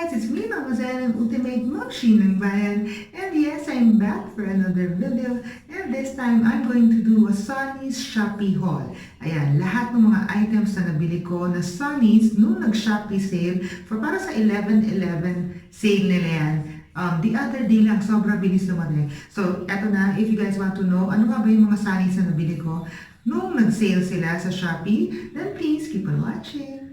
guys, it's me, Mama Zen, ang Ultimate Mochi ng Bayan. And yes, I'm back for another video. And this time, I'm going to do a Sunny's Shopee haul. Ayan, lahat ng mga items na nabili ko na Sunny's nung nag-Shopee sale for para sa 11/11 sale nila yan. The other day lang, sobra bilis naman eh. So, eto na, if you guys want to know, ano nga ba yung mga Sunny's na nabili ko nung nag-sale sila sa Shopee, then please keep on watching.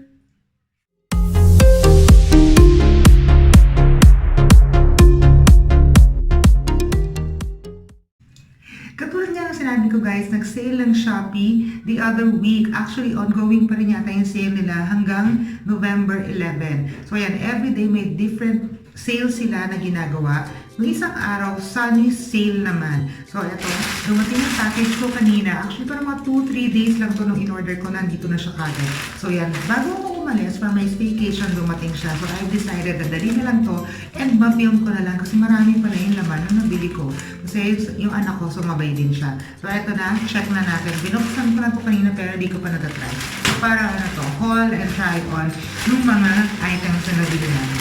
Katulad nga ng sinabi ko guys, nag-sale lang Shopee the other week. Actually, ongoing pa rin yata yung sale nila hanggang November 11. So ayan, everyday may different sales sila na ginagawa. Noong isang araw, Sunny sale naman. So ito, dumating yung package ko kanina. Actually, parang mga 2-3 days lang to nung in-order ko, nandito na siya kagad. So yan, bago ako umalis for my staycation, dumating siya. So I've decided na dali na lang to and ma-film ko na lang kasi marami pa na yung laman na nabili ko. Kasi yung anak ko, sumabay din siya. So ito na, check na natin. Binuksan ko na to kanina pero di ko pa natatry. So para ano to, haul and try on yung mga items na nabili namin.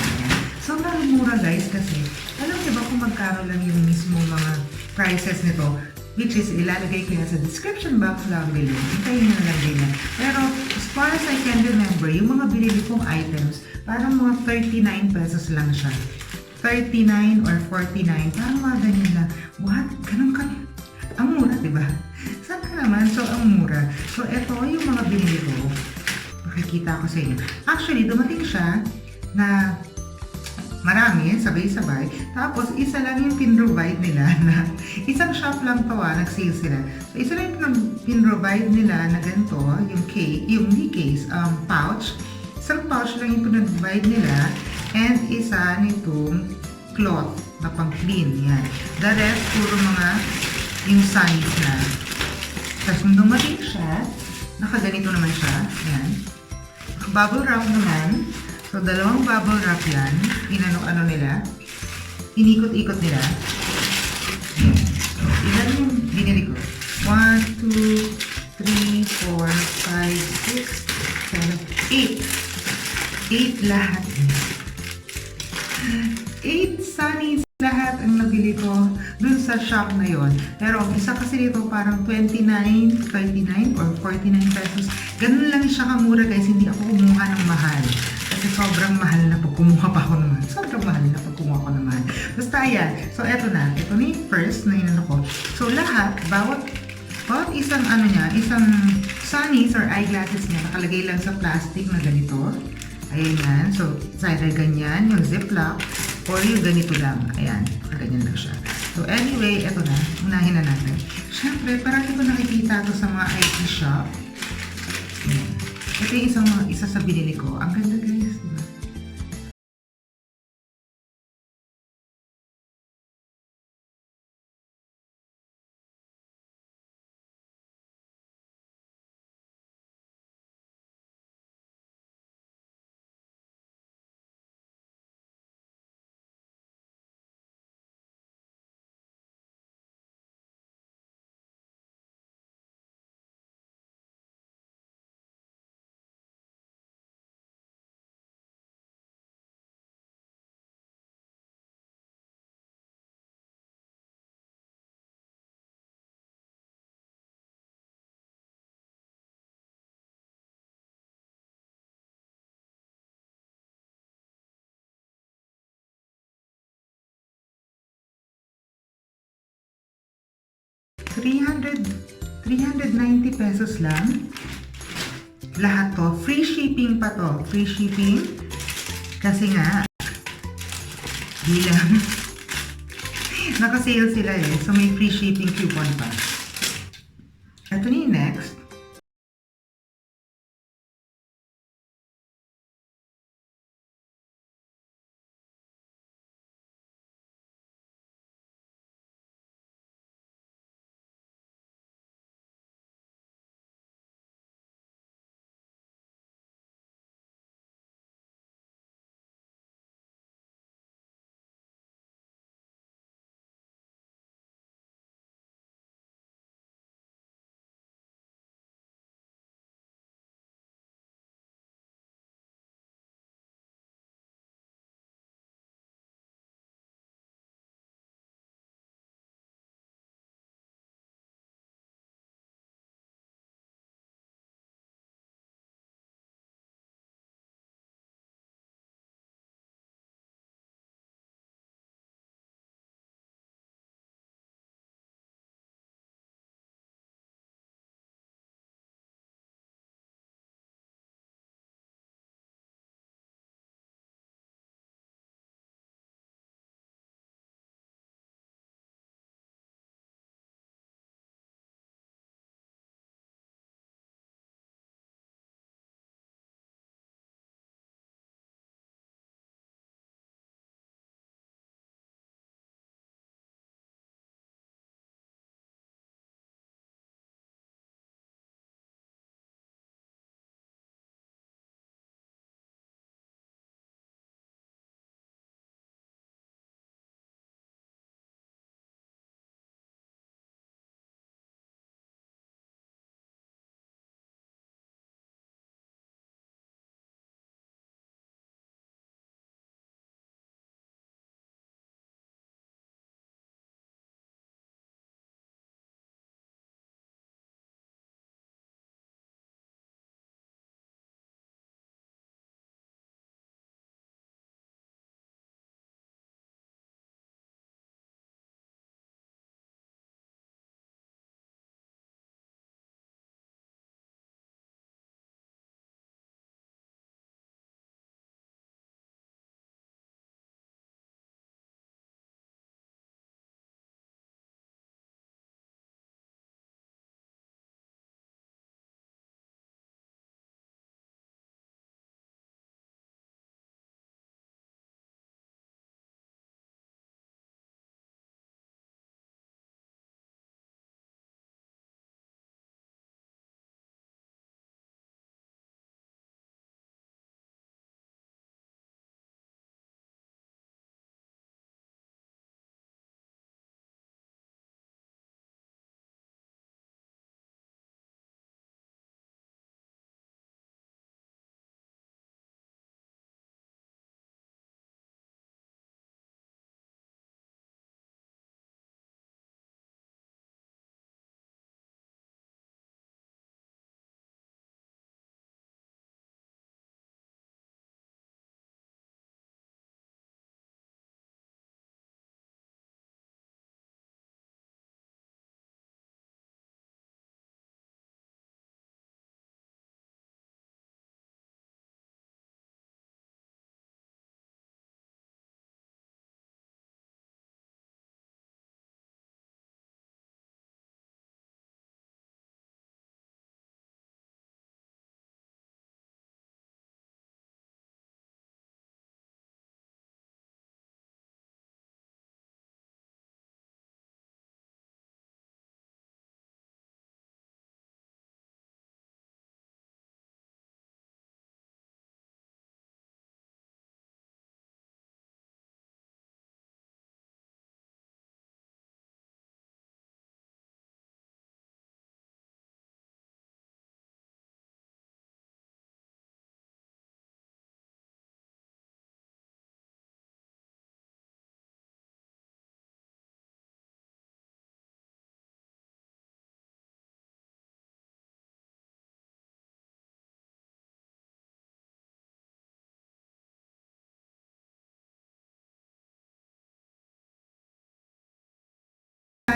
Sobrang mura guys kasi alam niyo ba kung magkano lang yung mismo mga prices nito, which is ilalagay ko yan sa description box lang below. Hintayin na lang din yan. Pero as far as I can remember, yung mga binili kong items, parang mga 39 pesos lang siya. 39 or 49, parang mga ganyan lang. What? Ganun ka? Ang mura, diba? Saan ka naman? So, ang mura. So, eto yung mga binili ko. Makikita ko sa inyo. Actually, dumating siya na marami, sabay-sabay. Tapos, isa lang yung pin-provide nila na isang shop lang to nag-sale sila. So, isa lang yung pin-provide nila na ganito, yung pouch. Isang pouch lang yung pin-provide nila and isa nitong cloth na pang-clean. Yan. The rest, puro mga yung Sunny's na. Tapos, nung dumating siya, nakaganito naman siya. Yan. Bubble wrap naman. So, dalawang bubble wrap yan. Inano-ano nila. Inikot-ikot nila. Ayan. So, ilan yung binili ko? 1, 2, 3, 4, 5, 6, 7, 8. 8 lahat. 8 Sunny's lahat ang nabili ko dun sa shop na yon. Pero ang isa kasi dito parang 29, 39 or 49 pesos. Ganun lang siya kamura guys. Hindi ako kumuha ng mahal. Kasi sobrang mahal na pag kumuha pa ako naman. Sobrang mahal na pag kumuha ko naman. Basta ayan. So eto na. Ito na yung first na inano ko. So lahat, bawat isang ano niya, isang Sunny's or eyeglasses niya, nakalagay lang sa plastic na ganito. Ayan yan. So either ganyan, yung ziplock, or yung ganito lang. Ayan. Ganyan lang siya. So anyway, eto na. Unahin na natin. Siyempre, parang ko nakikita to sa mga IT shop. Ayan. Ito yung isa sa binili ko. Ang ganda guys, diba? $390 pesos lang. Lahat to. Free shipping pa to. Free shipping. Kasi nga, bilang naka-sale sila eh. So may free shipping coupon pa. Ito na yung next.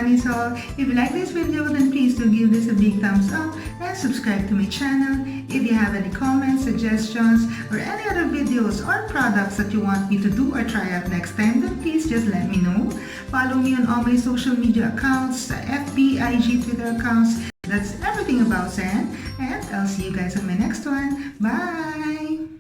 Sunny Soul. If you like this video, then please do give this a big thumbs up and subscribe to my channel. If you have any comments, suggestions, or any other videos or products that you want me to do or try out next time, then please just let me know. Follow me on all my social media accounts, FB, IG, Twitter accounts. That's everything about Zen, and I'll see you guys on my next one. Bye!